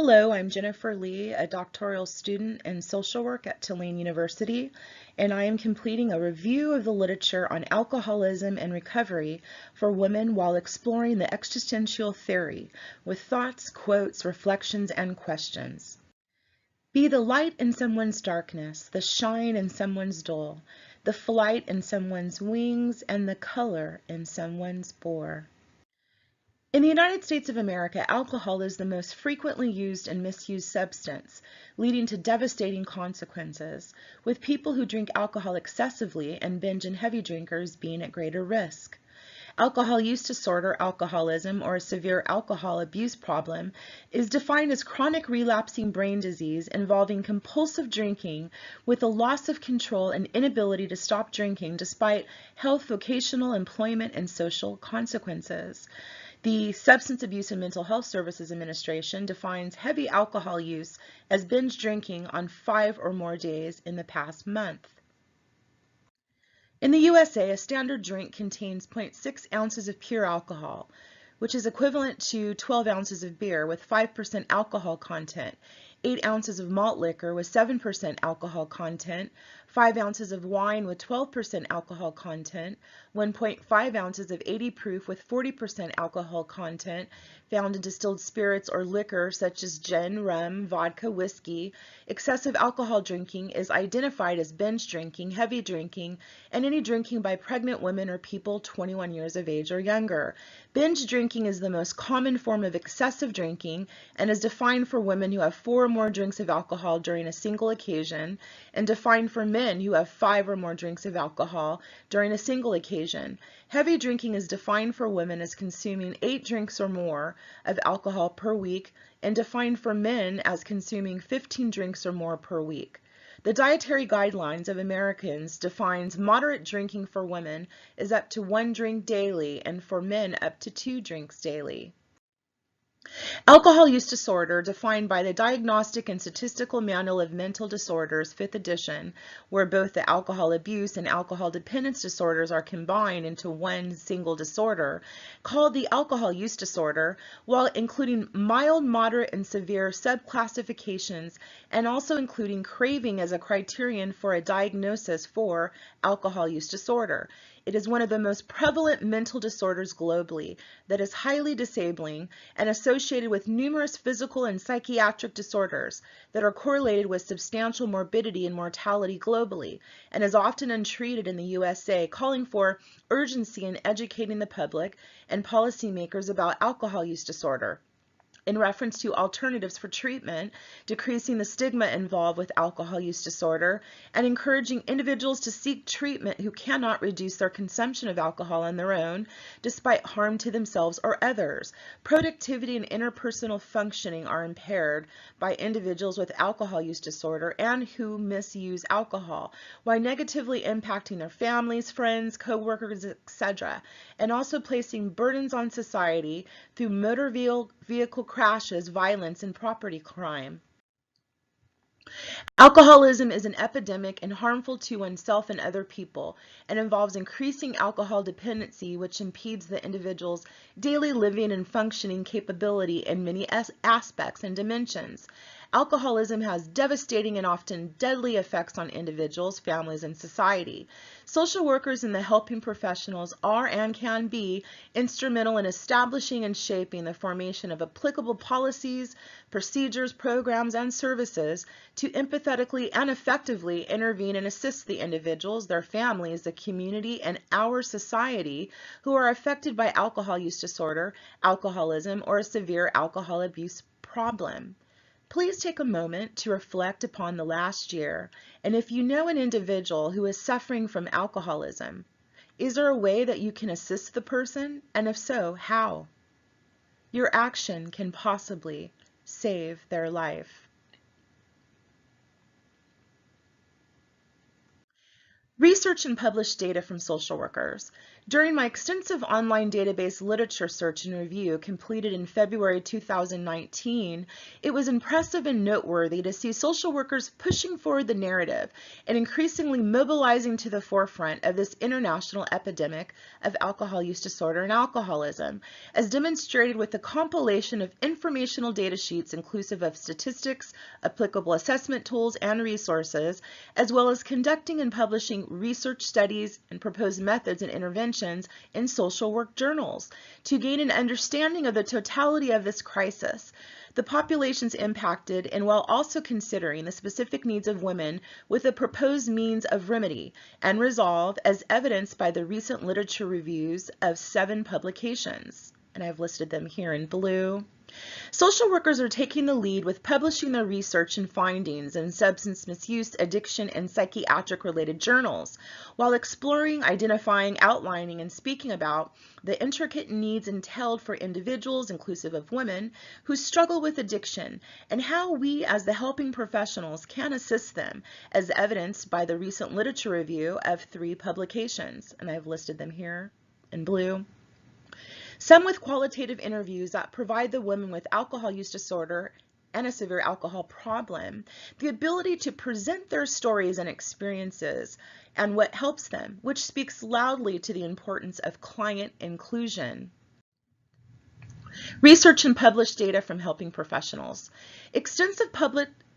Hello, I'm Jennifer Lee, a doctoral student in social work at Tulane University, and I am completing a review of the literature on alcoholism and recovery for women while exploring the existential theory with thoughts, quotes, reflections, and questions. Be the light in someone's darkness, the shine in someone's dull, the flight in someone's wings, and the color in someone's bore. In the United States of America, alcohol is the most frequently used and misused substance, leading to devastating consequences, with people who drink alcohol excessively and binge and heavy drinkers being at greater risk. Alcohol use disorder, alcoholism, or a severe alcohol abuse problem is defined as chronic relapsing brain disease involving compulsive drinking with a loss of control and inability to stop drinking despite health, vocational, employment, and social consequences. The Substance Abuse and Mental Health Services Administration defines heavy alcohol use as binge drinking on 5 or more days in the past month. In the USA, a standard drink contains 0.6 ounces of pure alcohol, which is equivalent to 12 ounces of beer with 5% alcohol content, 8 ounces of malt liquor with 7% alcohol content, 5 ounces of wine with 12% alcohol content, 1.5 ounces of 80 proof with 40% alcohol content found in distilled spirits or liquor such as gin, rum, vodka, whiskey. Excessive alcohol drinking is identified as binge drinking, heavy drinking, and any drinking by pregnant women or people 21 years of age or younger. Binge drinking is the most common form of excessive drinking and is defined for women who have 4 or more drinks of alcohol during a single occasion, and defined for men who have 5 or more drinks of alcohol during a single occasion. Heavy drinking is defined for women as consuming 8 drinks or more of alcohol per week, and defined for men as consuming 15 drinks or more per week. The Dietary Guidelines of Americans defines moderate drinking for women as up to 1 drink daily and for men up to 2 drinks daily. Alcohol use disorder, defined by the Diagnostic and Statistical Manual of Mental Disorders, 5th edition, where both the alcohol abuse and alcohol dependence disorders are combined into one single disorder, called the alcohol use disorder, while including mild, moderate, and severe subclassifications, and also including craving as a criterion for a diagnosis for alcohol use disorder. It is one of the most prevalent mental disorders globally that is highly disabling and associated with numerous physical and psychiatric disorders that are correlated with substantial morbidity and mortality globally, and is often untreated in the USA, calling for urgency in educating the public and policymakers about alcohol use disorder in reference to alternatives for treatment, decreasing the stigma involved with alcohol use disorder, and encouraging individuals to seek treatment who cannot reduce their consumption of alcohol on their own, despite harm to themselves or others. Productivity and interpersonal functioning are impaired by individuals with alcohol use disorder and who misuse alcohol, while negatively impacting their families, friends, co-workers, etc., and also placing burdens on society through motor vehicle crashes, violence, and property crime. Alcoholism is an epidemic and harmful to oneself and other people, and involves increasing alcohol dependency, which impedes the individual's daily living and functioning capability in many aspects and dimensions. Alcoholism has devastating and often deadly effects on individuals, families, and society. Social workers and the helping professionals are and can be instrumental in establishing and shaping the formation of applicable policies, procedures, programs, and services to empathetically and effectively intervene and assist the individuals, their families, the community, and our society who are affected by alcohol use disorder, alcoholism, or a severe alcohol abuse problem. Please take a moment to reflect upon the last year, and if you know an individual who is suffering from alcoholism, is there a way that you can assist the person, and if so, how? Your action can possibly save their life. Research and published data from social workers. During my extensive online database literature search and review completed in February 2019, it was impressive and noteworthy to see social workers pushing forward the narrative and increasingly mobilizing to the forefront of this international epidemic of alcohol use disorder and alcoholism, as demonstrated with the compilation of informational data sheets inclusive of statistics, applicable assessment tools and resources, as well as conducting and publishing research studies and proposed methods and interventions in social work journals to gain an understanding of the totality of this crisis, the populations impacted, and while also considering the specific needs of women with a proposed means of remedy and resolve as evidenced by the recent literature reviews of 7 publications. And I've listed them here in blue. Social workers are taking the lead with publishing their research and findings in substance misuse, addiction, and psychiatric-related journals, while exploring, identifying, outlining, and speaking about the intricate needs entailed for individuals, inclusive of women, who struggle with addiction, and how we as the helping professionals can assist them, as evidenced by the recent literature review of 3 publications, and I've listed them here in blue. Some with qualitative interviews that provide the women with alcohol use disorder and a severe alcohol problem the ability to present their stories and experiences and what helps them, which speaks loudly to the importance of client inclusion. Research and published data from helping professionals. Extensive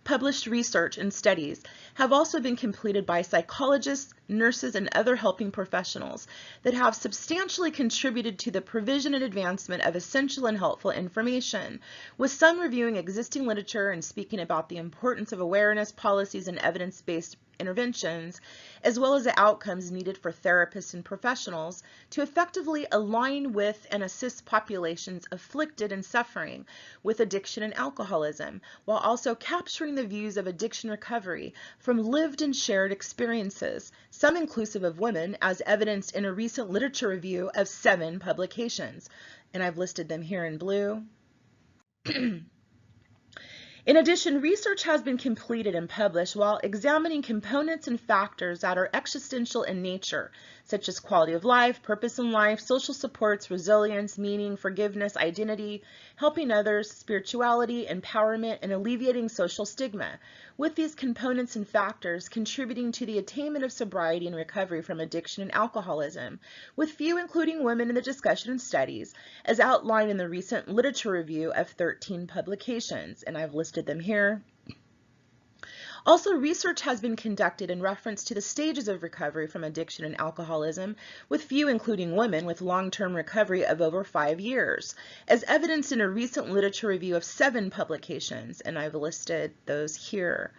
published research and studies have also been completed by psychologists, nurses, and other helping professionals that have substantially contributed to the provision and advancement of essential and helpful information, with some reviewing existing literature and speaking about the importance of awareness, policies, and evidence-based interventions, as well as the outcomes needed for therapists and professionals to effectively align with and assist populations afflicted and suffering with addiction and alcoholism, while also capturing the views of addiction recovery from lived and shared experiences, some inclusive of women, as evidenced in a recent literature review of 7 publications, and I've listed them here in blue. In addition, research has been completed and published while examining components and factors that are existential in nature, such as quality of life, purpose in life, social supports, resilience, meaning, forgiveness, identity, helping others, spirituality, empowerment, and alleviating social stigma, with these components and factors contributing to the attainment of sobriety and recovery from addiction and alcoholism, with few including women in the discussion and studies, as outlined in the recent literature review of 13 publications, and I've listed them here. Also, research has been conducted in reference to the stages of recovery from addiction and alcoholism, with few including women with long-term recovery of over 5 years, as evidenced in a recent literature review of 7 publications, and I've listed those here.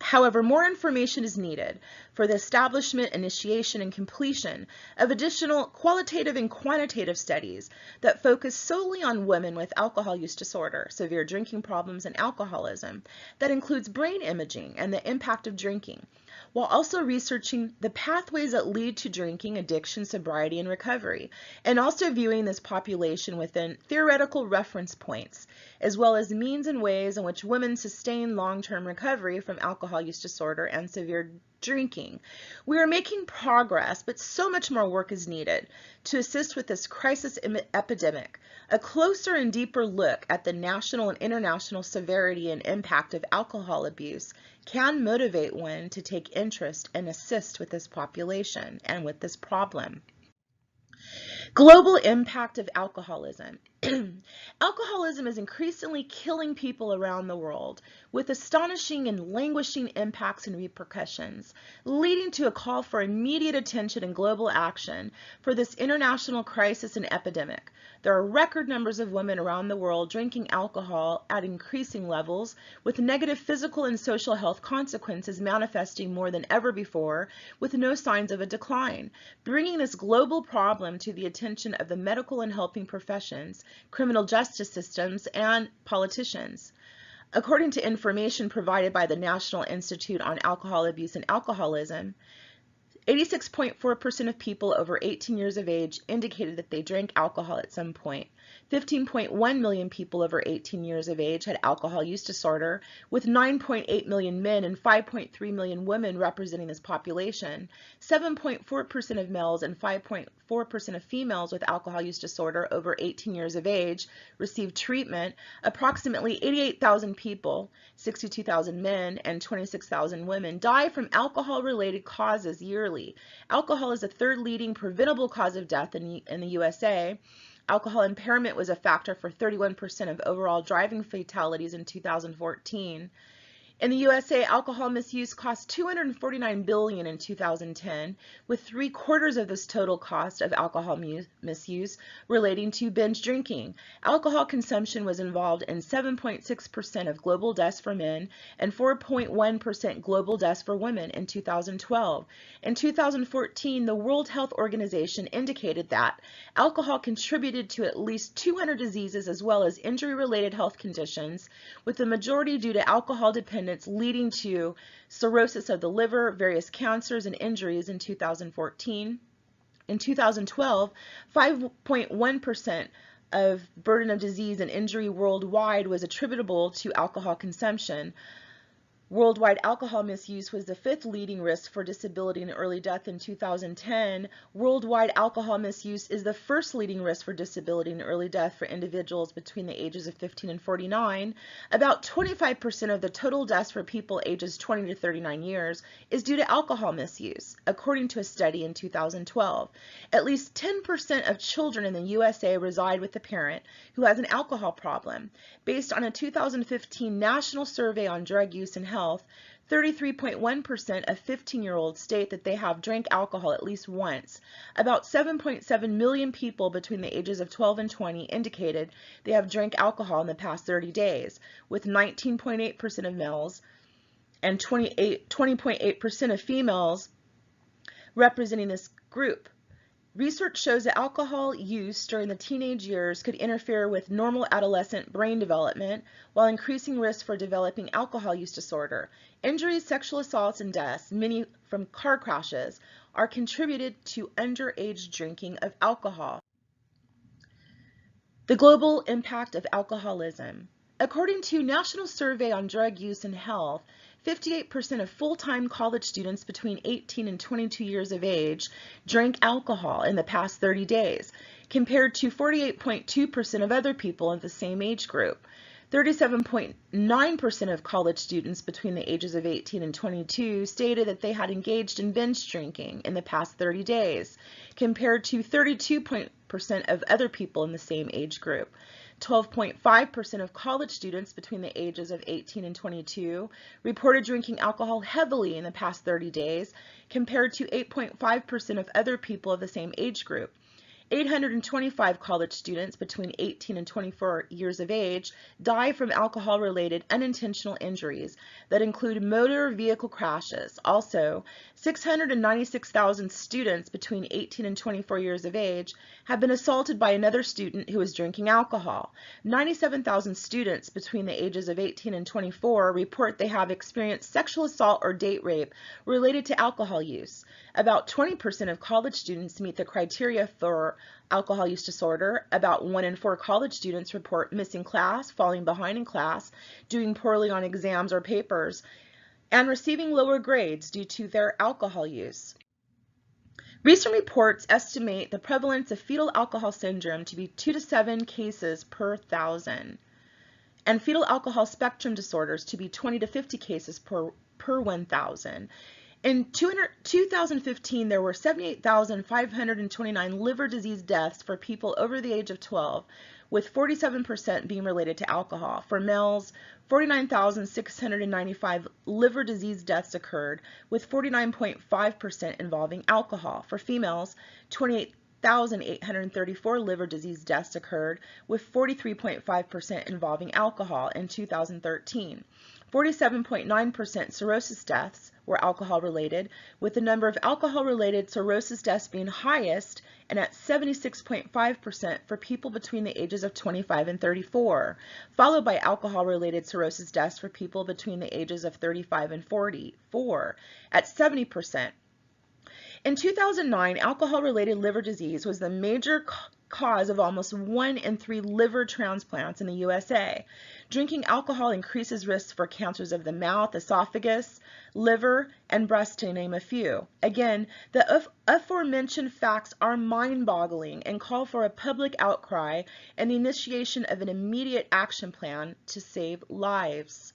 However, more information is needed for the establishment, initiation, and completion of additional qualitative and quantitative studies that focus solely on women with alcohol use disorder, severe drinking problems, and alcoholism, that includes brain imaging and the impact of drinking, while also researching the pathways that lead to drinking, addiction, sobriety, and recovery, and also viewing this population within theoretical reference points, as well as means and ways in which women sustain long-term recovery from alcohol use disorder and severe drinking. We are making progress, but so much more work is needed to assist with this crisis epidemic. A closer and deeper look at the national and international severity and impact of alcohol abuse can motivate one to take interest and assist with this population and with this problem. Global impact of alcoholism. Alcoholism is increasingly killing people around the world, with astonishing and languishing impacts and repercussions, leading to a call for immediate attention and global action for this international crisis and epidemic. There are record numbers of women around the world drinking alcohol at increasing levels, with negative physical and social health consequences manifesting more than ever before, with no signs of a decline, bringing this global problem to the attention of the medical and helping professions, criminal justice systems, and politicians. According to information provided by the National Institute on Alcohol Abuse and Alcoholism, 86.4% of people over 18 years of age indicated that they drank alcohol at some point. 15.1 million people over 18 years of age had alcohol use disorder, with 9.8 million men and 5.3 million women representing this population. 7.4% of males and 5.4% of females with alcohol use disorder over 18 years of age received treatment. Approximately 88,000 people, 62,000 men and 26,000 women, die from alcohol-related causes yearly. Alcohol is the third leading preventable cause of death in the USA. Alcohol impairment was a factor for 31% of overall driving fatalities in 2014. In the USA, alcohol misuse cost $249 billion in 2010, with 3/4 of this total cost of alcohol misuse relating to binge drinking. Alcohol consumption was involved in 7.6% of global deaths for men and 4.1% global deaths for women in 2012. In 2014, the World Health Organization indicated that alcohol contributed to at least 200 diseases as well as injury-related health conditions, with the majority due to alcohol dependence leading to cirrhosis of the liver, various cancers, and injuries in 2014. In 2012, 5.1% of burden of disease and injury worldwide was attributable to alcohol consumption. Worldwide alcohol misuse was the 5th leading risk for disability and early death in 2010. Worldwide alcohol misuse is the 1st leading risk for disability and early death for individuals between the ages of 15 and 49. About 25% of the total deaths for people ages 20 to 39 years is due to alcohol misuse, according to a study in 2012. At least 10% of children in the USA reside with a parent who has an alcohol problem. Based on a 2015 national survey on drug use and health, 33.1% of 15-year-olds state that they have drank alcohol at least once. About 7.7 million people between the ages of 12 and 20 indicated they have drank alcohol in the past 30 days, with 19.8% of males and 20.8% of females representing this group. Research shows that alcohol use during the teenage years could interfere with normal adolescent brain development while increasing risk for developing alcohol use disorder. Injuries, sexual assaults, and deaths, many from car crashes, are contributed to underage drinking of alcohol. The global impact of alcoholism. According to National Survey on Drug Use and Health, 58% of full-time college students between 18 and 22 years of age drank alcohol in the past 30 days, compared to 48.2% of other people in the same age group. 37.9% of college students between the ages of 18 and 22 stated that they had engaged in binge drinking in the past 30 days, compared to 32% of other people in the same age group. 12.5% of college students between the ages of 18 and 22 reported drinking alcohol heavily in the past 30 days, compared to 8.5% of other people of the same age group. 825 college students between 18 and 24 years of age die from alcohol-related unintentional injuries that include motor vehicle crashes. Also, 696,000 students between 18 and 24 years of age have been assaulted by another student who is drinking alcohol. 97,000 students between the ages of 18 and 24 report they have experienced sexual assault or date rape related to alcohol use. About 20% of college students meet the criteria for alcohol use disorder. About 1 in 4 college students report missing class, falling behind in class, doing poorly on exams or papers, and receiving lower grades due to their alcohol use. Recent reports estimate the prevalence of fetal alcohol syndrome to be 2 to 7 cases per 1,000, and fetal alcohol spectrum disorders to be 20 to 50 cases per 1,000. In 2015, there were 78,529 liver disease deaths for people over the age of 12, with 47% being related to alcohol. For males, 49,695 liver disease deaths occurred, with 49.5% involving alcohol. For females, 28,834 liver disease deaths occurred, with 43.5% involving alcohol in 2013. 47.9% cirrhosis deaths were alcohol-related, with the number of alcohol-related cirrhosis deaths being highest and at 76.5% for people between the ages of 25 and 34, followed by alcohol-related cirrhosis deaths for people between the ages of 35 and 44 at 70%. In 2009, alcohol-related liver disease was the major cause of almost 1 in 3 liver transplants in the USA. Drinking alcohol increases risks for cancers of the mouth, esophagus, liver, and breast, to name a few. Again, the aforementioned facts are mind-boggling and call for a public outcry and the initiation of an immediate action plan to save lives.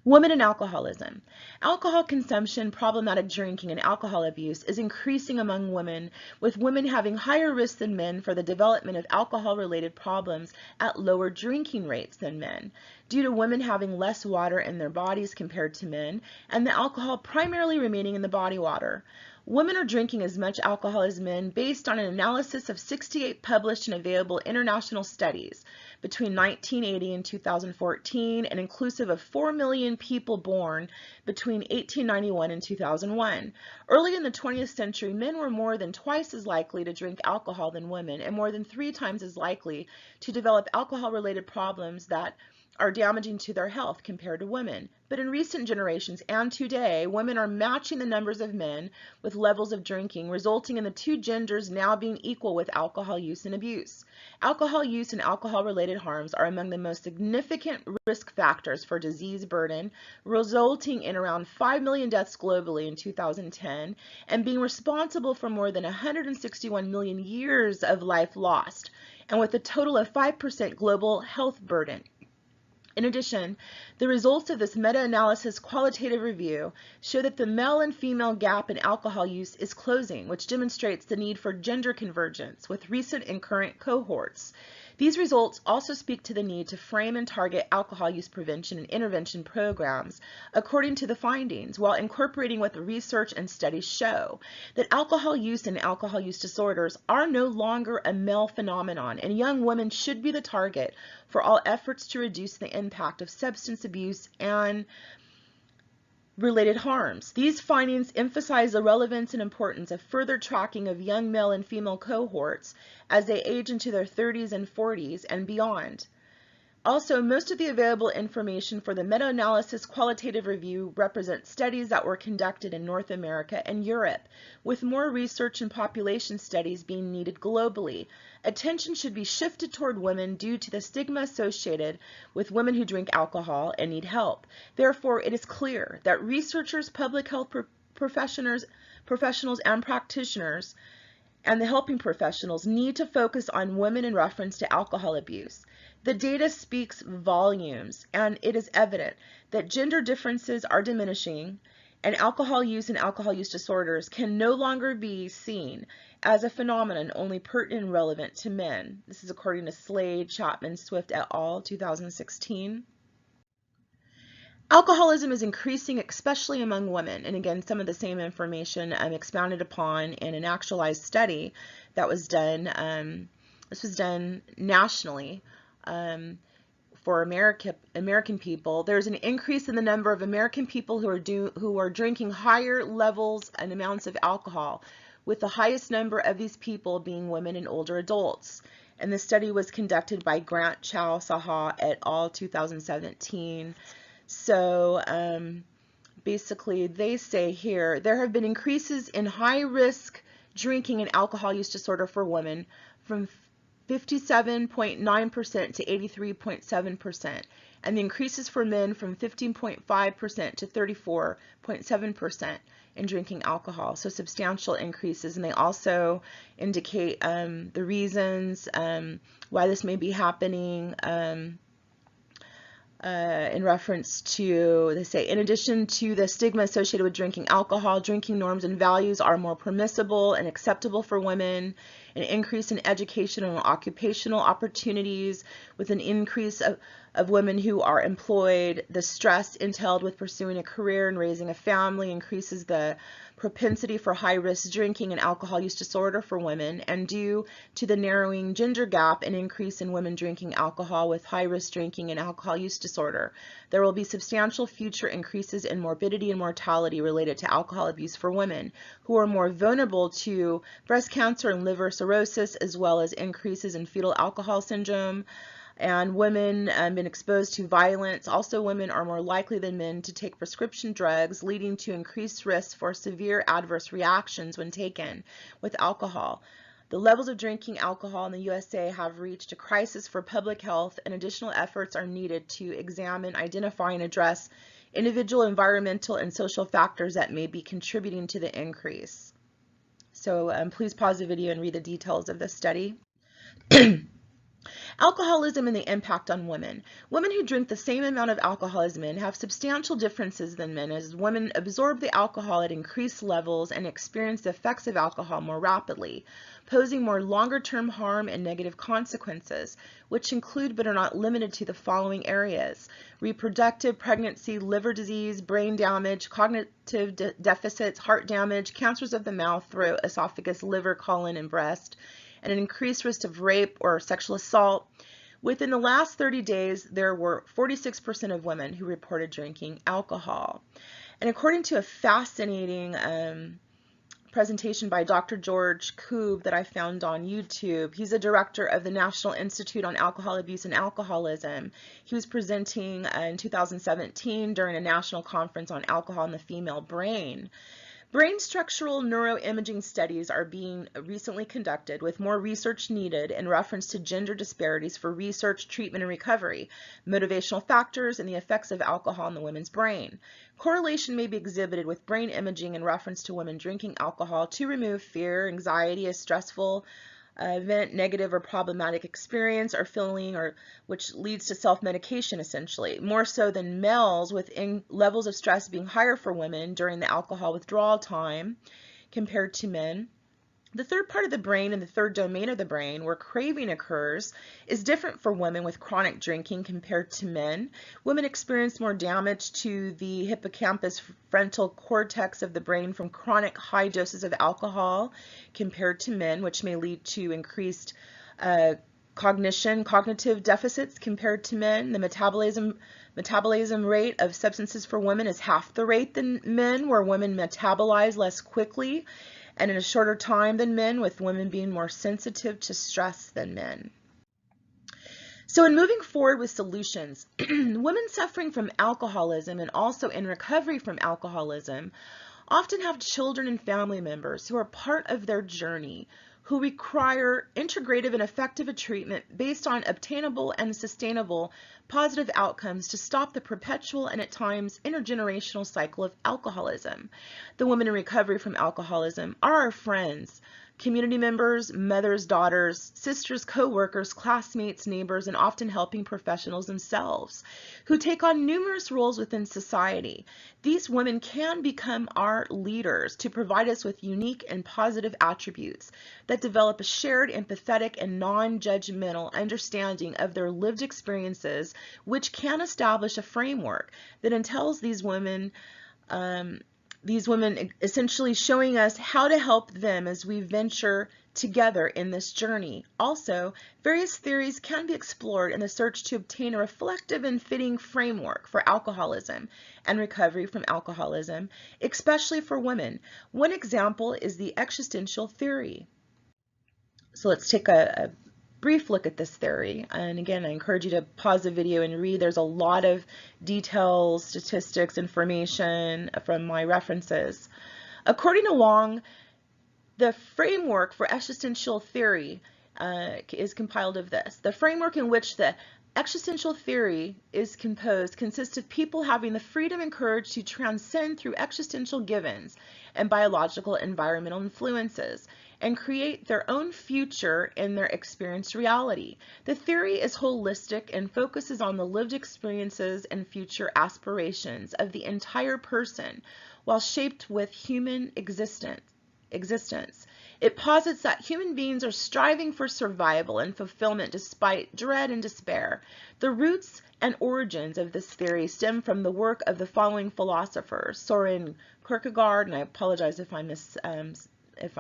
Women and alcoholism. Alcohol consumption, problematic drinking, and alcohol abuse is increasing among women, with women having higher risk than men for the development of alcohol-related problems at lower drinking rates than men, due to women having less water in their bodies compared to men, and the alcohol primarily remaining in the body water. Women are drinking as much alcohol as men based on an analysis of 68 published and available international studies between 1980 and 2014 and inclusive of 4 million people born between 1891 and 2001. Early in the 20th century, men were more than twice as likely to drink alcohol than women and more than 3 times as likely to develop alcohol-related problems that are damaging to their health compared to women. But in recent generations and today, women are matching the numbers of men with levels of drinking, resulting in the two genders now being equal with alcohol use and abuse. Alcohol use and alcohol-related harms are among the most significant risk factors for disease burden, resulting in around 5 million deaths globally in 2010 and being responsible for more than 161 million years of life lost, and with a total of 5% global health burden. In addition, the results of this meta-analysis qualitative review show that the male and female gap in alcohol use is closing, which demonstrates the need for gender convergence with recent and current cohorts. These results also speak to the need to frame and target alcohol use prevention and intervention programs according to the findings, while incorporating what the research and studies show, that alcohol use and alcohol use disorders are no longer a male phenomenon, and young women should be the target for all efforts to reduce the impact of substance abuse and related harms. These findings emphasize the relevance and importance of further tracking of young male and female cohorts as they age into their 30s and 40s and beyond. Also, most of the available information for the meta-analysis qualitative review represents studies that were conducted in North America and Europe, with more research and population studies being needed globally. Attention should be shifted toward women due to the stigma associated with women who drink alcohol and need help. Therefore, it is clear that researchers, public health professionals, and practitioners, and the helping professionals need to focus on women in reference to alcohol abuse. The data speaks volumes, and it is evident that gender differences are diminishing, and alcohol use and alcohol use disorders can no longer be seen as a phenomenon only pertinent and relevant to men. This is according to Slade, Chapman, Swift et al., 2016. Alcoholism is increasing, especially among women, and again, some of the same information expounded upon in an actualized study that was done. This was done nationally for American people. There's an increase in the number of American people who are drinking higher levels and amounts of alcohol, with the highest number of these people being women and older adults. And the study was conducted by Grant, Chow, Saha et al., 2017. So basically they say here, there have been increases in high-risk drinking and alcohol use disorder for women from 57.9% to 83.7%, and the increases for men from 15.5% to 34.7% in drinking alcohol. So substantial increases, and they also indicate the reasons why this may be happening. In reference to, they say, in addition to the stigma associated with drinking alcohol, drinking norms and values are more permissible and acceptable for women, an increase in educational and occupational opportunities with an increase of women who are employed. The stress entailed with pursuing a career and raising a family increases the propensity for high-risk drinking and alcohol use disorder for women, and due to the narrowing gender gap, an increase in women drinking alcohol with high-risk drinking and alcohol use disorder. There will be substantial future increases in morbidity and mortality related to alcohol abuse for women, who are more vulnerable to breast cancer and liver cirrhosis, as well as increases in fetal alcohol syndrome. And women been exposed to violence. Also, women are more likely than men to take prescription drugs, leading to increased risk for severe adverse reactions when taken with alcohol. The levels of drinking alcohol in the USA have reached a crisis for public health, and additional efforts are needed to examine, identify, and address individual environmental and social factors that may be contributing to the increase. So please pause the video and read the details of this study. Alcoholism and the impact on women. Women who drink the same amount of alcohol as men have substantial differences than men, as women absorb the alcohol at increased levels and experience the effects of alcohol more rapidly, posing more longer-term harm and negative consequences, which include but are not limited to the following areas: reproductive, pregnancy, liver disease, brain damage, cognitive deficits, heart damage, cancers of the mouth, throat, esophagus, liver, colon, and breast, and an increased risk of rape or sexual assault. Within the last 30 days, there were 46% of women who reported drinking alcohol. And according to a fascinating presentation by Dr. George Koob that I found on YouTube, he's a director of the National Institute on Alcohol Abuse and Alcoholism. He was presenting in 2017 during a national conference on alcohol and the female brain. Brain structural neuroimaging studies are being recently conducted, with more research needed in reference to gender disparities for research, treatment, and recovery, motivational factors, and the effects of alcohol in the women's brain. Correlation may be exhibited with brain imaging in reference to women drinking alcohol to remove fear, anxiety, a stressful event, negative or problematic experience or feeling, or which leads to self-medication, essentially, more so than males, with levels of stress being higher for women during the alcohol withdrawal time compared to men. The third part of the brain and the third domain of the brain, where craving occurs, is different for women with chronic drinking compared to men. Women experience more damage to the hippocampus frontal cortex of the brain from chronic high doses of alcohol compared to men, which may lead to increased cognitive deficits compared to men. The metabolism rate of substances for women is half the rate than men, where women metabolize less quickly and in a shorter time than men, with women being more sensitive to stress than men. So in moving forward with solutions, women suffering from alcoholism and also in recovery from alcoholism often have children and family members who are part of their journey, who require integrative and effective treatment based on obtainable and sustainable positive outcomes to stop the perpetual and at times intergenerational cycle of alcoholism. The women in recovery from alcoholism are our friends, community members, mothers, daughters, sisters, co-workers, classmates, neighbors, and often helping professionals themselves, who take on numerous roles within society. These women can become our leaders to provide us with unique and positive attributes that develop a shared, empathetic, and non-judgmental understanding of their lived experiences, which can establish a framework that entails these women essentially showing us how to help them as we venture together in this journey. Also, various theories can be explored in the search to obtain a reflective and fitting framework for alcoholism and recovery from alcoholism, especially for women. One example is the existential theory. So let's take a brief look at this theory. And again, I encourage you to pause the video and read. There's a lot of details, statistics, information from my references. According to Wong, the framework for existential theory is compiled of this. The framework in which the existential theory is composed consists of people having the freedom and courage to transcend through existential givens and biological environmental influences and create their own future in their experienced reality. The theory is holistic and focuses on the lived experiences and future aspirations of the entire person while shaped with human existence. It posits that human beings are striving for survival and fulfillment despite dread and despair. The roots and origins of this theory stem from the work of the following philosophers: Soren Kierkegaard, and I apologize if I'm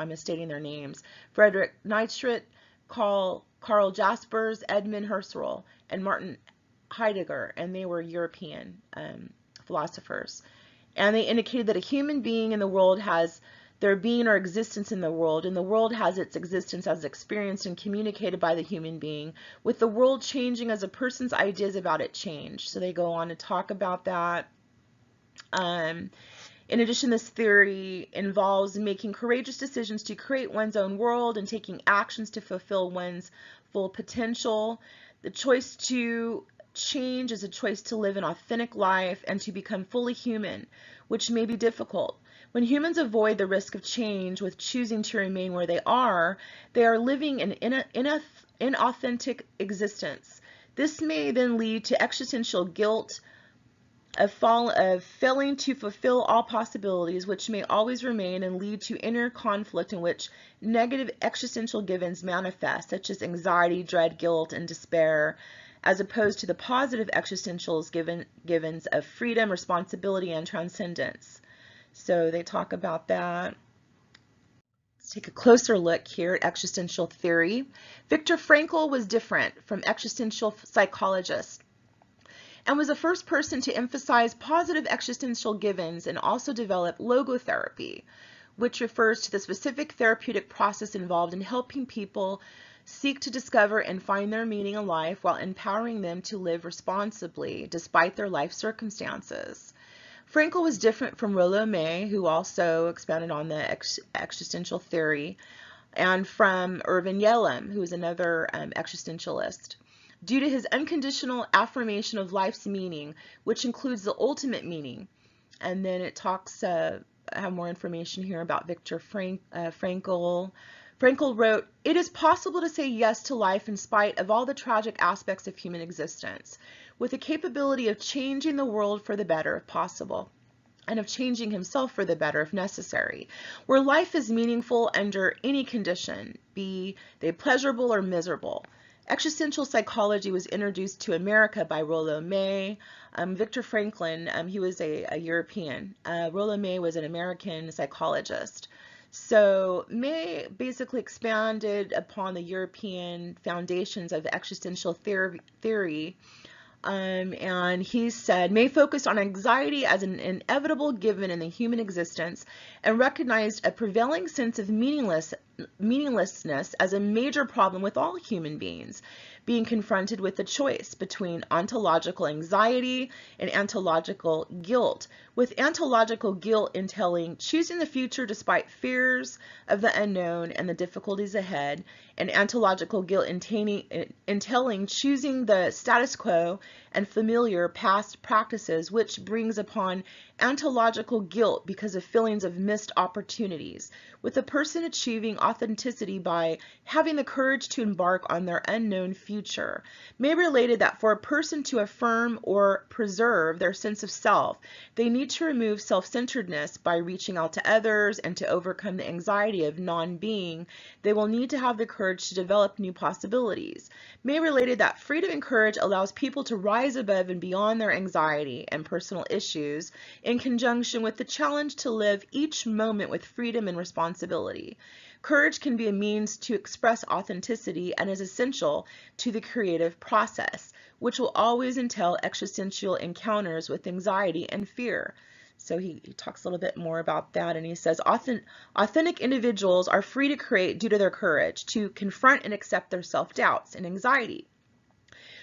misstating their names, Friedrich Nietzsche, Karl Jaspers, Edmund Husserl, and Martin Heidegger, and they were European philosophers. And they indicated that a human being in the world has their being or existence in the world, and the world has its existence as experienced and communicated by the human being, with the world changing as a person's ideas about it change. So they go on to talk about that. In addition, this theory involves making courageous decisions to create one's own world and taking actions to fulfill one's full potential. The choice to change is a choice to live an authentic life and to become fully human, which may be difficult. When humans avoid the risk of change with choosing to remain where they are living an inauthentic existence. This may then lead to existential guilt, of failing to fulfill all possibilities, which may always remain and lead to inner conflict in which negative existential givens manifest, such as anxiety, dread, guilt, and despair, as opposed to the positive existential givens of freedom, responsibility, and transcendence. So they talk about that. Let's take a closer look here at existential theory. Viktor Frankl was different from existential psychologists and was the first person to emphasize positive existential givens and also develop logotherapy, which refers to the specific therapeutic process involved in helping people seek to discover and find their meaning in life while empowering them to live responsibly despite their life circumstances. Frankl was different from Rollo May, who also expounded on the existential theory, and from Irvin Yalom, who is another existentialist, due to his unconditional affirmation of life's meaning, which includes the ultimate meaning. And then it talks, I have more information here about Viktor Frankl. Frankl wrote, "It is possible to say yes to life in spite of all the tragic aspects of human existence, with the capability of changing the world for the better if possible, and of changing himself for the better if necessary, where life is meaningful under any condition, be they pleasurable or miserable." Existential psychology was introduced to America by Rollo May. Viktor Frankl, he was a European. Rollo May was an American psychologist. So May basically expanded upon the European foundations of existential theory. And he said, May focused on anxiety as an inevitable given in the human existence and recognized a prevailing sense of meaninglessness as a major problem with all human beings, being confronted with the choice between ontological anxiety and ontological guilt, with ontological guilt entailing choosing the future despite fears of the unknown and the difficulties ahead, and ontological guilt entailing choosing the status quo and familiar past practices, which brings upon ontological guilt because of feelings of missed opportunities, with the person achieving authenticity by having the courage to embark on their unknown future. May related that for a person to affirm or preserve their sense of self, they need to remove self-centeredness by reaching out to others, and to overcome the anxiety of non-being, they will need to have the courage to develop new possibilities. May related that freedom and courage allows people to rise above and beyond their anxiety and personal issues in conjunction with the challenge to live each moment with freedom and responsibility. Courage can be a means to express authenticity and is essential to the creative process, which will always entail existential encounters with anxiety and fear. So he talks a little bit more about that, and he says, authentic individuals are free to create due to their courage, to confront and accept their self-doubts and anxiety,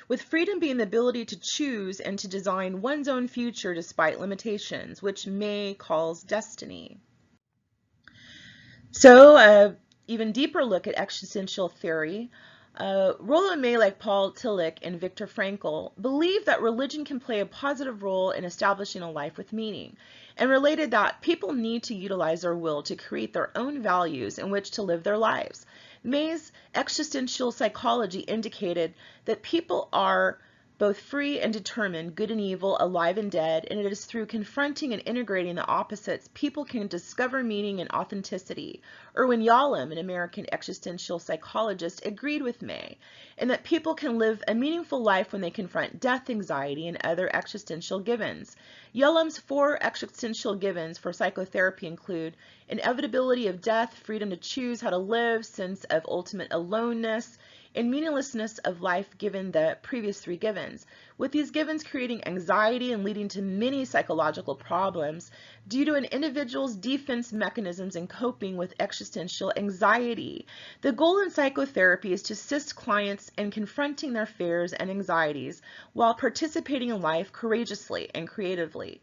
with freedom being the ability to choose and to design one's own future despite limitations, which May calls destiny. So, even deeper look at existential theory. Rollo May, like Paul Tillich and Viktor Frankl, believed that religion can play a positive role in establishing a life with meaning, and related that people need to utilize their will to create their own values in which to live their lives. May's existential psychology indicated that people are both free and determined, good and evil, alive and dead, and it is through confronting and integrating the opposites people can discover meaning and authenticity. Irvin Yalom, an American existential psychologist, agreed with May in that people can live a meaningful life when they confront death, anxiety, and other existential givens. Yalom's 4 existential givens for psychotherapy include inevitability of death, freedom to choose how to live, sense of ultimate aloneness, and meaninglessness of life given the previous 3 givens, with these givens creating anxiety and leading to many psychological problems due to an individual's defense mechanisms in coping with existential anxiety. The goal in psychotherapy is to assist clients in confronting their fears and anxieties while participating in life courageously and creatively.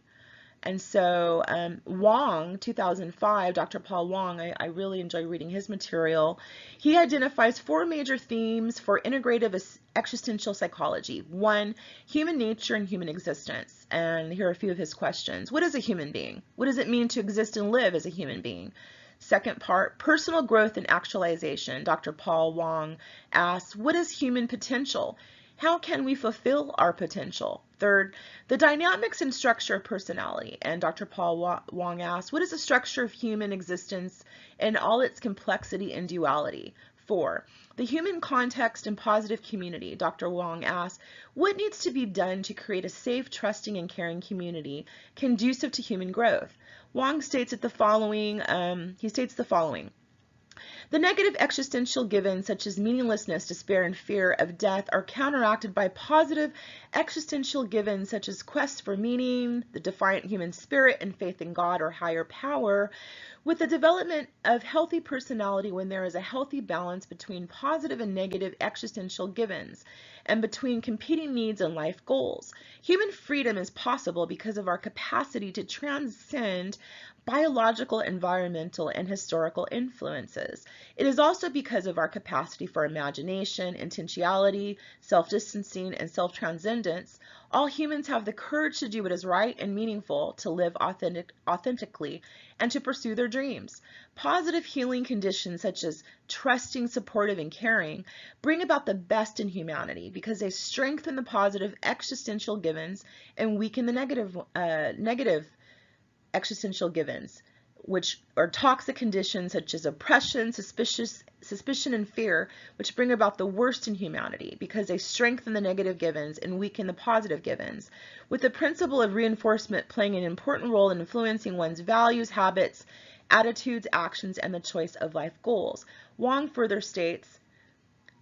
And so Wong, 2005, Dr. Paul Wong, I really enjoy reading his material. He identifies 4 major themes for integrative existential psychology. 1, human nature and human existence. And here are a few of his questions. What is a human being? What does it mean to exist and live as a human being? Second part, personal growth and actualization. Dr. Paul Wong asks, what is human potential? How can we fulfill our potential? Third, the dynamics and structure of personality. And Dr. Paul Wong asks, what is the structure of human existence in all its complexity and duality? 4, the human context and positive community. Dr. Wong asks, what needs to be done to create a safe, trusting, and caring community conducive to human growth? Wong states the following. The negative existential givens such as meaninglessness, despair, and fear of death are counteracted by positive existential givens such as quest for meaning, the defiant human spirit, and faith in God or higher power, with the development of healthy personality when there is a healthy balance between positive and negative existential givens and between competing needs and life goals. Human freedom is possible because of our capacity to transcend biological, environmental, and historical influences. It is also because of our capacity for imagination, intentionality, self-distancing, and self-transcendence. All humans have the courage to do what is right and meaningful, to live authentically, and to pursue their dreams. Positive healing conditions such as trusting, supportive, and caring bring about the best in humanity because they strengthen the positive existential givens and weaken the negative existential givens, which are toxic conditions such as oppression, suspicion, and fear, which bring about the worst in humanity because they strengthen the negative givens and weaken the positive givens, with the principle of reinforcement playing an important role in influencing one's values, habits, attitudes, actions, and the choice of life goals. Wong further states,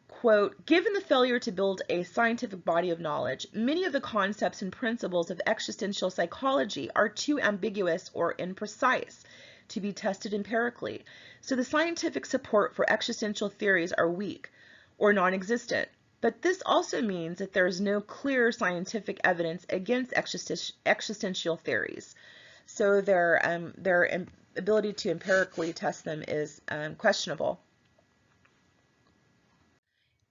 quote, given the failure to build a scientific body of knowledge, many of the concepts and principles of existential psychology are too ambiguous or imprecise to be tested empirically. So the scientific support for existential theories are weak or non-existent. But this also means that there is no clear scientific evidence against existential theories. So their ability to empirically test them is questionable.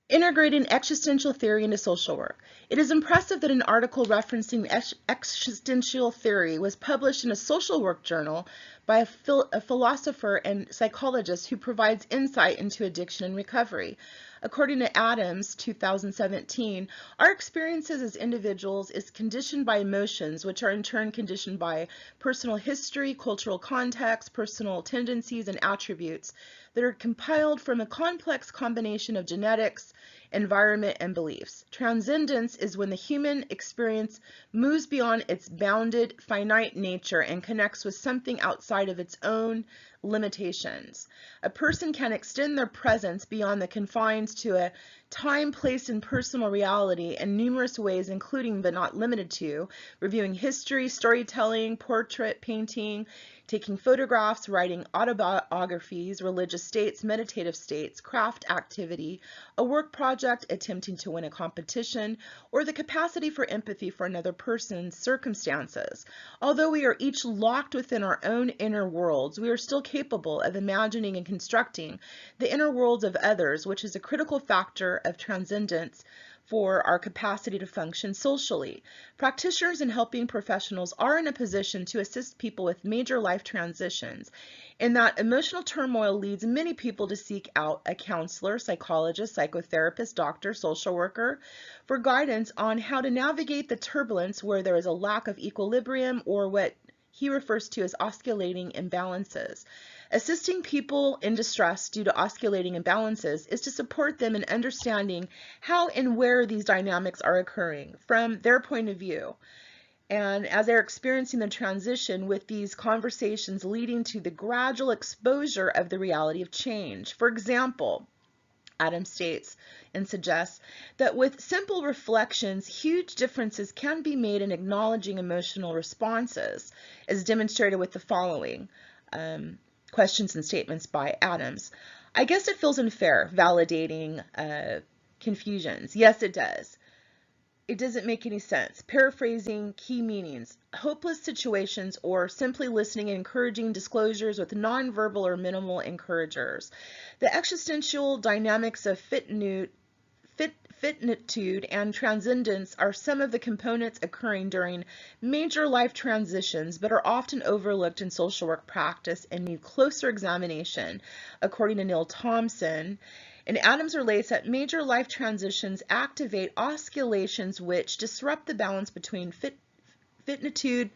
Integrating existential theory into social work. It is impressive that an article referencing existential theory was published in a social work journal by a philosopher and psychologist who provides insight into addiction and recovery. According to Adams, 2017, our experiences as individuals is conditioned by emotions, which are in turn conditioned by personal history, cultural context, personal tendencies, and attributes that are compiled from a complex combination of genetics, environment, and beliefs. Transcendence is when the human experience moves beyond its bounded, finite nature and connects with something outside of its own limitations. A person can extend their presence beyond the confines to a time, place, and personal reality in numerous ways, including but not limited to reviewing history, storytelling, portrait painting, taking photographs, writing autobiographies, religious states, meditative states, craft activity, a work project, attempting to win a competition, or the capacity for empathy for another person's circumstances. Although we are each locked within our own inner worlds, we are still capable of imagining and constructing the inner worlds of others, which is a critical factor of transcendence for our capacity to function socially. Practitioners and helping professionals are in a position to assist people with major life transitions, in that emotional turmoil leads many people to seek out a counselor, psychologist, psychotherapist, doctor, social worker for guidance on how to navigate the turbulence where there is a lack of equilibrium or what he refers to as oscillating imbalances. Assisting people in distress due to oscillating imbalances is to support them in understanding how and where these dynamics are occurring from their point of view. And as they're experiencing the transition, with these conversations leading to the gradual exposure of the reality of change. For example, Adam states and suggests that with simple reflections, huge differences can be made in acknowledging emotional responses, as demonstrated with the following questions and statements by Adams. I guess it feels unfair, validating confusions. Yes, it does. it doesn't make any sense. Paraphrasing key meanings: hopeless situations, or simply listening and encouraging disclosures with nonverbal or minimal encouragers. The existential dynamics of finitude and transcendence are some of the components occurring during major life transitions, but are often overlooked in social work practice and need closer examination, according to Neil Thompson. And Adams relates that major life transitions activate oscillations which disrupt the balance between finitude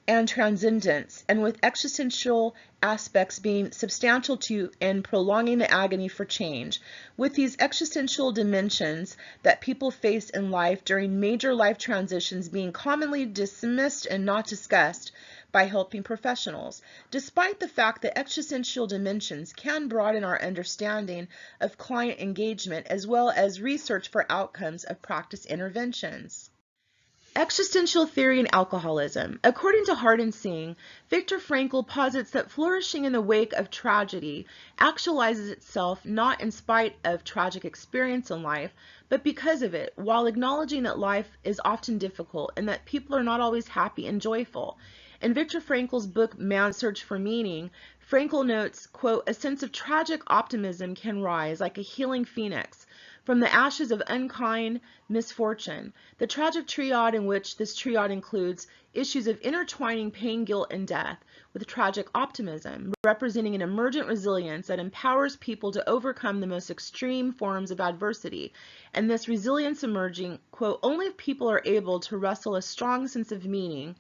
and transcendence, and with existential aspects being substantial to and prolonging the agony for change. With these existential dimensions that people face in life during major life transitions being commonly dismissed and not discussed by helping professionals, despite the fact that existential dimensions can broaden our understanding of client engagement as well as research for outcomes of practice interventions. Existential theory and alcoholism. According to Hart and Singh, Viktor Frankl posits that flourishing in the wake of tragedy actualizes itself not in spite of tragic experience in life, but because of it, while acknowledging that life is often difficult and that people are not always happy and joyful. In Viktor Frankl's book, Man's Search for Meaning, Frankl notes, quote, "A sense of tragic optimism can rise like a healing phoenix from the ashes of unkind misfortune. The tragic triad, in which this triad includes issues of intertwining pain, guilt, and death, with tragic optimism, representing an emergent resilience that empowers people to overcome the most extreme forms of adversity, and this resilience emerging, quote, only if people are able to wrestle a strong sense of meaning,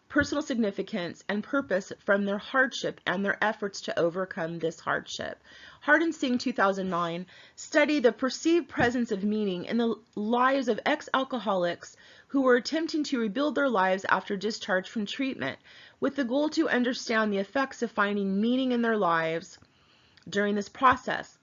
personal significance, and purpose from their hardship and their efforts to overcome this hardship." Hart and Singh, 2009, study the perceived presence of meaning in the lives of ex-alcoholics who were attempting to rebuild their lives after discharge from treatment, with the goal to understand the effects of finding meaning in their lives during this process,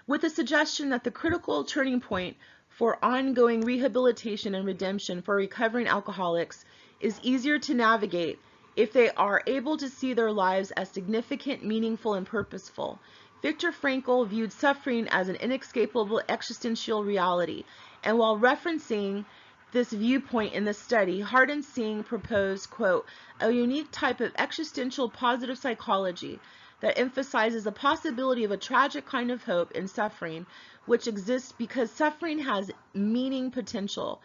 with the suggestion that the critical turning point for ongoing rehabilitation and redemption for recovering alcoholics is easier to navigate if they are able to see their lives as significant, meaningful, and purposeful. Viktor Frankl viewed suffering as an inescapable existential reality, and while referencing this viewpoint in the study, Hart and Singh proposed, quote, "a unique type of existential positive psychology that emphasizes the possibility of a tragic kind of hope in suffering, which exists because suffering has meaning potential."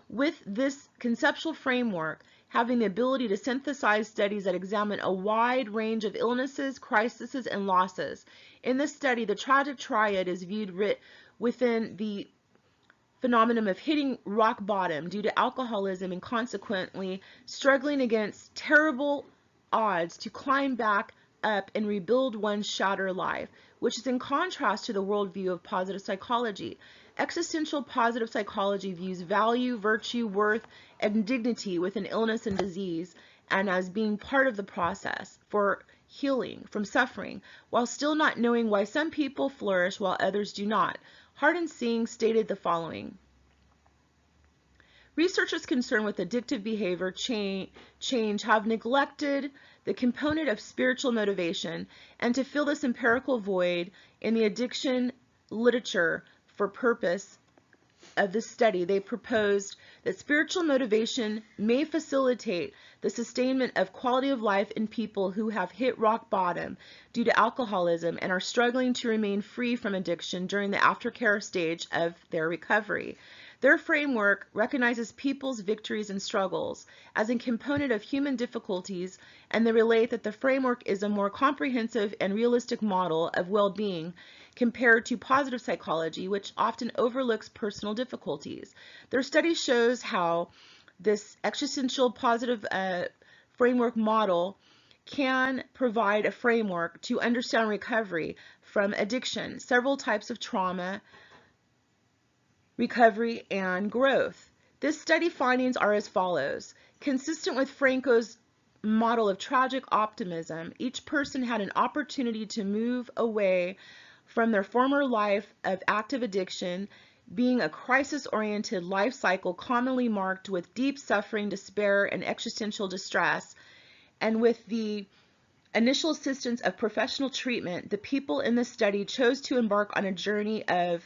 With this conceptual framework, having the ability to synthesize studies that examine a wide range of illnesses, crises, and losses. In this study, the tragic triad is viewed within the phenomenon of hitting rock bottom due to alcoholism and consequently struggling against terrible odds to climb back up and rebuild one's shattered life, which is in contrast to the worldview of positive psychology. Existential positive psychology views value, virtue, worth, and dignity within illness and disease, and as being part of the process for healing from suffering, while still not knowing why some people flourish while others do not. Hart and Singh stated the following: researchers concerned with addictive behavior change have neglected the component of spiritual motivation, and to fill this empirical void in the addiction literature for purpose of this study, they proposed that spiritual motivation may facilitate the sustainment of quality of life in people who have hit rock bottom due to alcoholism and are struggling to remain free from addiction during the aftercare stage of their recovery. Their framework recognizes people's victories and struggles as a component of human difficulties, and they relate that the framework is a more comprehensive and realistic model of well-being compared to positive psychology, which often overlooks personal difficulties. Their study shows how this existential positive framework model can provide a framework to understand recovery from addiction, several types of trauma, recovery, and growth. This study findings are as follows. Consistent with Frankl's model of tragic optimism, each person had an opportunity to move away from their former life of active addiction, being a crisis-oriented life cycle commonly marked with deep suffering, despair, and existential distress. And with the initial assistance of professional treatment, the people in the study chose to embark on a journey of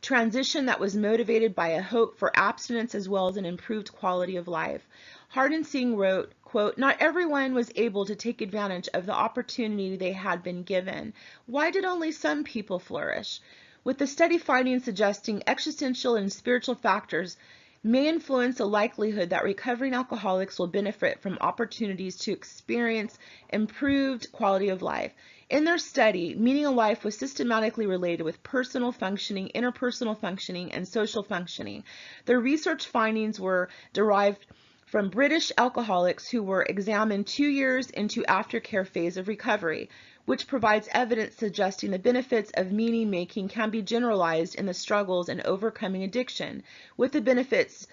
transition that was motivated by a hope for abstinence as well as an improved quality of life. Hardin-Singh wrote, quote, "Not everyone was able to take advantage of the opportunity they had been given. Why did only some people flourish?" With the study findings suggesting existential and spiritual factors may influence the likelihood that recovering alcoholics will benefit from opportunities to experience improved quality of life. In their study, meaning of life was systematically related with personal functioning, interpersonal functioning, and social functioning. Their research findings were derived from British alcoholics who were examined 2 years into aftercare phase of recovery, which provides evidence suggesting the benefits of meaning making can be generalized in the struggles in overcoming addiction, with the benefits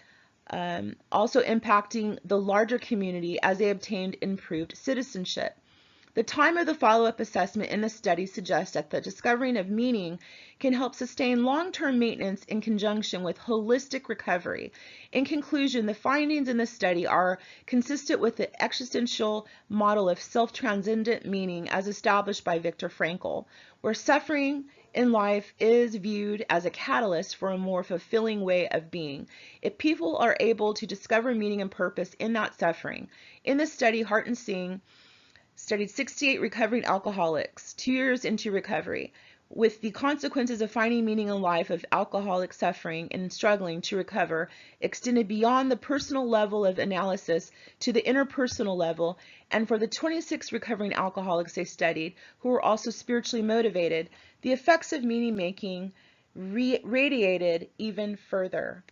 also impacting the larger community as they obtained improved citizenship. The time of the follow-up assessment in the study suggests that the discovering of meaning can help sustain long-term maintenance in conjunction with holistic recovery. In conclusion, the findings in the study are consistent with the existential model of self-transcendent meaning as established by Viktor Frankl, where suffering in life is viewed as a catalyst for a more fulfilling way of being. If people are able to discover meaning and purpose in that suffering. In the study, Hardin-Singh studied 68 recovering alcoholics 2 years into recovery, with the consequences of finding meaning in life of alcoholic suffering and struggling to recover extended beyond the personal level of analysis to the interpersonal level. And for the 26 recovering alcoholics they studied, who were also spiritually motivated, the effects of meaning making radiated even further.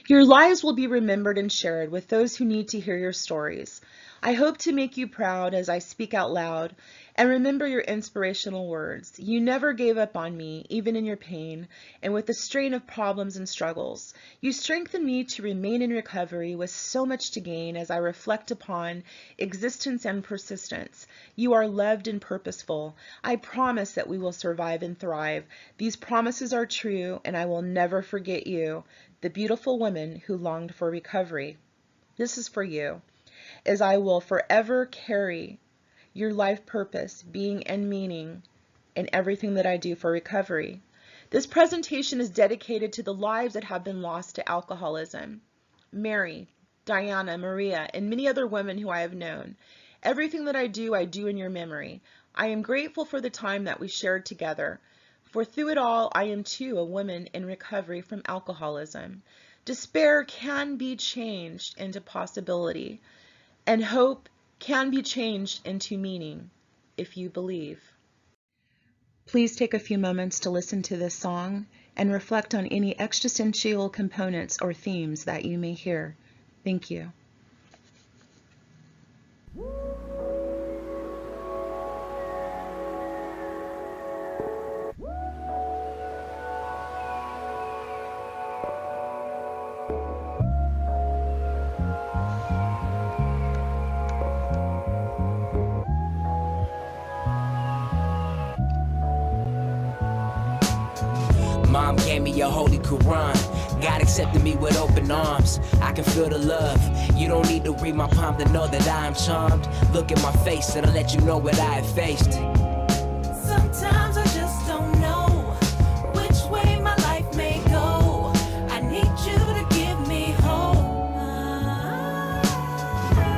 Your lives will be remembered and shared with those who need to hear your stories. I hope to make you proud as I speak out loud, and remember your inspirational words. You never gave up on me, even in your pain, and with the strain of problems and struggles. You strengthened me to remain in recovery with so much to gain as I reflect upon existence and persistence. You are loved and purposeful. I promise that we will survive and thrive. These promises are true, and I will never forget you, the beautiful woman who longed for recovery. This is for you, as I will forever carry your life purpose, being, and meaning in everything that I do for recovery. This presentation is dedicated to the lives that have been lost to alcoholism. Mary, Diana, Maria, and many other women who I have known. Everything that I do in your memory. I am grateful for the time that we shared together. For through it all, I am too a woman in recovery from alcoholism. Despair can be changed into possibility, and hope can be changed into meaning if you believe. Please take a few moments to listen to this song and reflect on any existential components or themes that you may hear. Thank you. Mom gave me a holy Quran. God accepted me with open arms. I can feel the love. You don't need to read my palm to know that I am charmed. Look at my face and I'll let you know what I have faced. Sometimes I just don't know which way my life may go. I need you to give me hope.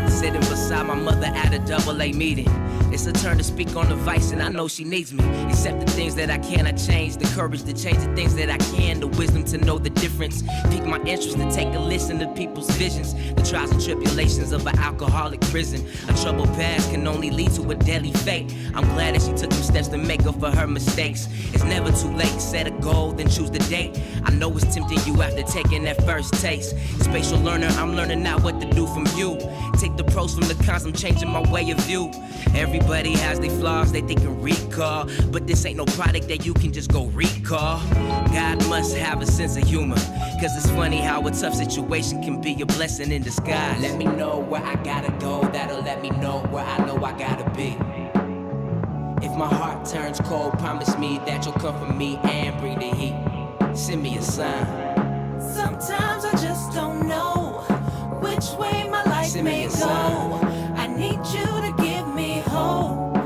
Sitting beside my mother at a AA meeting. It's a turn to speak on the vice and I know she needs me. Accept the things that I cannot change, the courage to change the things that I can, the wisdom to know the difference. Pique my interest to take a listen to people's visions, the trials and tribulations of an alcoholic prison. A troubled past can only lead to a deadly fate. I'm glad that she took them steps to make up for her mistakes. It's never too late, set a goal, then choose the date. I know it's tempting you after taking that first taste. Spatial learner, I'm learning now what to do from you. Take the pros from the cons, I'm changing my way of view. Everybody has their flaws that they can recall, but this ain't no product that you can just go recall. God must have a sense of humor, cause it's funny how a tough situation can be a blessing in disguise. Let me know where I gotta go, that'll let me know where I know I gotta be. If my heart turns cold, promise me that you'll come for me and bring the heat. Send me a sign. Sometimes I just don't know which way my life may go. I need you to give me hope.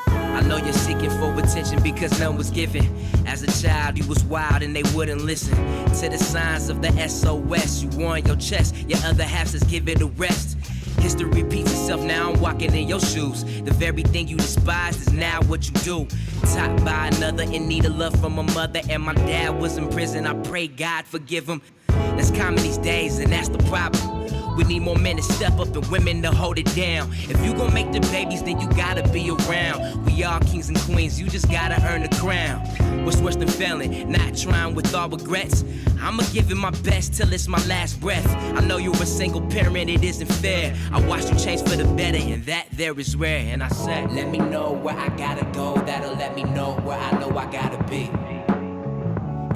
I know you're seeking for attention. because none was given. As a child, you was wild and they wouldn't listen to the signs of the SOS. You wore on your chest, your other half says give it a rest. History repeats itself, now I'm walking in your shoes. The very thing you despised is now what you do. Taught by another, in need of love from a mother, and my dad was in prison. I pray God forgive him. That's common these days, and that's the problem. We need more men to step up and women to hold it down. If you gon' make the babies, then you gotta be around. We all kings and queens, you just gotta earn the crown. What's worse than failing? Not trying with all regrets. I'ma give it my best till it's my last breath. I know you're a single parent, it isn't fair. I watched you change for the better, and that there is rare. And I said, let me know where I gotta go. That'll let me know where I know I gotta be.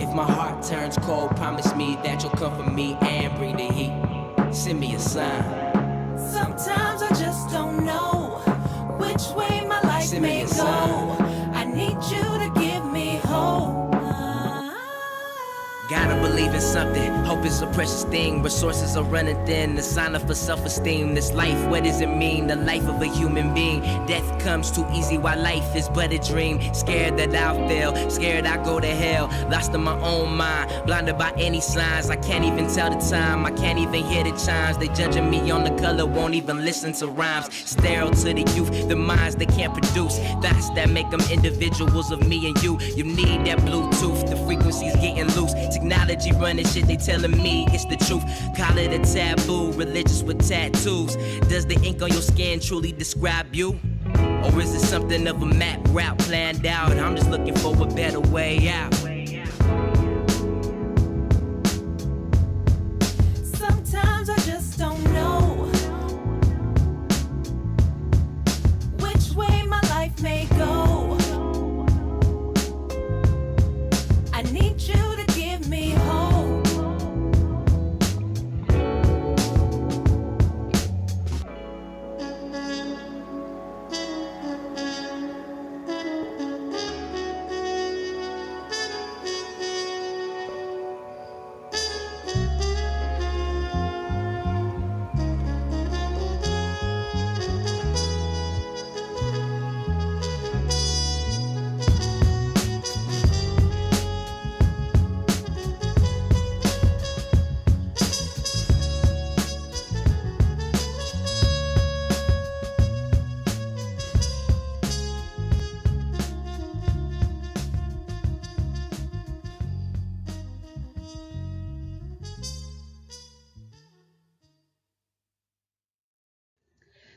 If my heart turns cold, promise me that you'll come for me and bring the heat. Send me a sign. Sometimes I just don't know which way my life may go. I need you to give me hope. Gotta believe in something. Hope is a precious thing. Resources are running thin. The sign up for self-esteem. This life, what does it mean? The life of a human being. Death comes too easy while life is but a dream. Scared that I'll fail. Scared I'll go to hell. Lost in my own mind. Blinded by any signs. I can't even tell the time. I can't even hear the chimes. They judging me on the color. Won't even listen to rhymes. Sterile to the youth. The minds they can't produce. Thoughts that make them individuals of me and you. You need that Bluetooth. The frequency's getting loose. Technology running shit, they telling me it's the truth. Call it a taboo, religious with tattoos. Does the ink on your skin truly describe you? Or is it something of a map route planned out? I'm just looking for a better way out. Sometimes I just don't know which way my life may go. I need you to give me hope.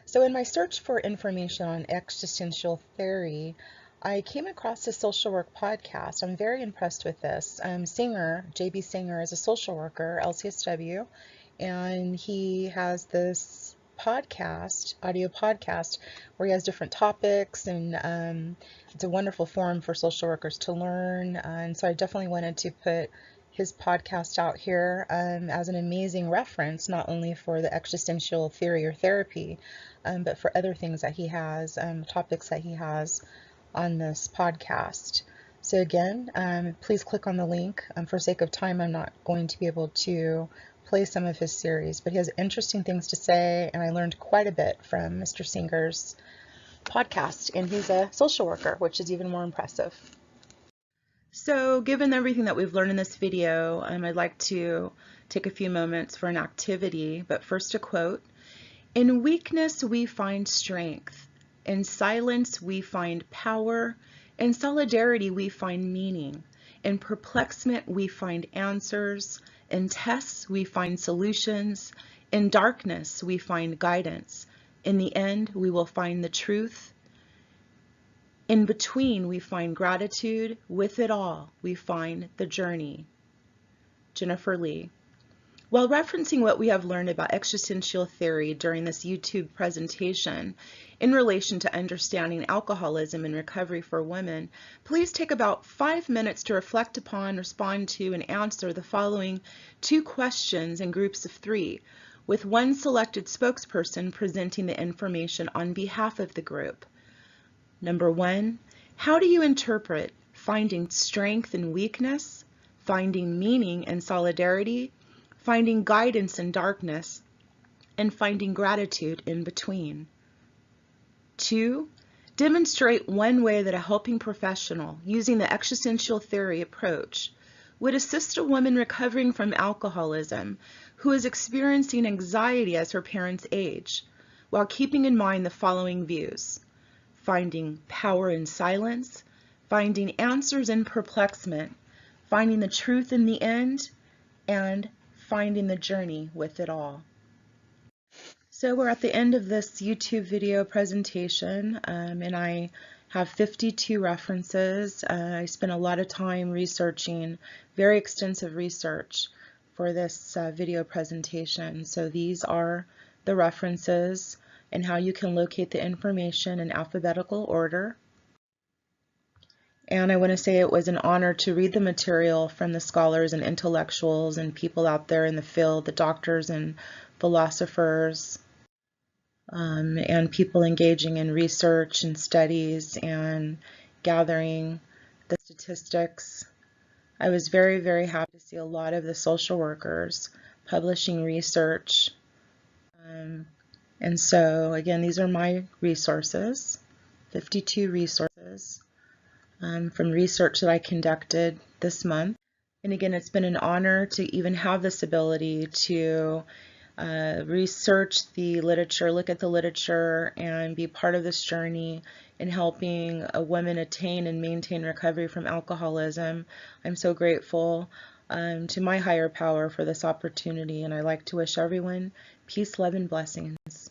So in my search for information on existential theory, I came across the social work podcast. I'm very impressed with this. Singer, JB Singer, is a social worker, LCSW, and he has this podcast, audio podcast, where he has different topics, and it's a wonderful forum for social workers to learn. And so I definitely wanted to put his podcast out here as an amazing reference, not only for the existential theory or therapy, but for other things that he has, topics that he has on this podcast. So again, please click on the link. For sake of time, I'm not going to be able to play some of his series, but he has interesting things to say, and I learned quite a bit from Mr. Singer's podcast, and he's a social worker, which is even more impressive. So given everything that we've learned in this video, I'd like to take a few moments for an activity, but first a quote. In weakness we find strength, in silence we find power, in solidarity we find meaning, in perplexment we find answers, in tests we find solutions, in darkness we find guidance, in the end we will find the truth. In between, we find gratitude. With it all, we find the journey. Jennifer Lee. While referencing what we have learned about existential theory during this YouTube presentation in relation to understanding alcoholism and recovery for women, please take about 5 minutes to reflect upon, respond to, and answer the following 2 questions in groups of 3, with one selected spokesperson presenting the information on behalf of the group. Number 1, how do you interpret finding strength in weakness, finding meaning in solidarity, finding guidance in darkness, and finding gratitude in between? 2, demonstrate one way that a helping professional using the existential theory approach would assist a woman recovering from alcoholism who is experiencing anxiety as her parents age, while keeping in mind the following views: finding power in silence, finding answers in perplexment, finding the truth in the end, and finding the journey with it all. So we're at the end of this YouTube video presentation, and I have 52 references. I spent a lot of time researching, very extensive research for this video presentation. So these are the references and how you can locate the information in alphabetical order. And I want to say it was an honor to read the material from the scholars and intellectuals and people out there in the field, the doctors and philosophers, and people engaging in research and studies and gathering the statistics. I was very, very happy to see a lot of the social workers publishing research. And so, again, these are my resources, 52 resources from research that I conducted this month. And again, it's been an honor to even have this ability to research the literature, look at the literature, and be part of this journey in helping a woman attain and maintain recovery from alcoholism. I'm so grateful to my higher power for this opportunity, and I like to wish everyone peace, love, and blessings.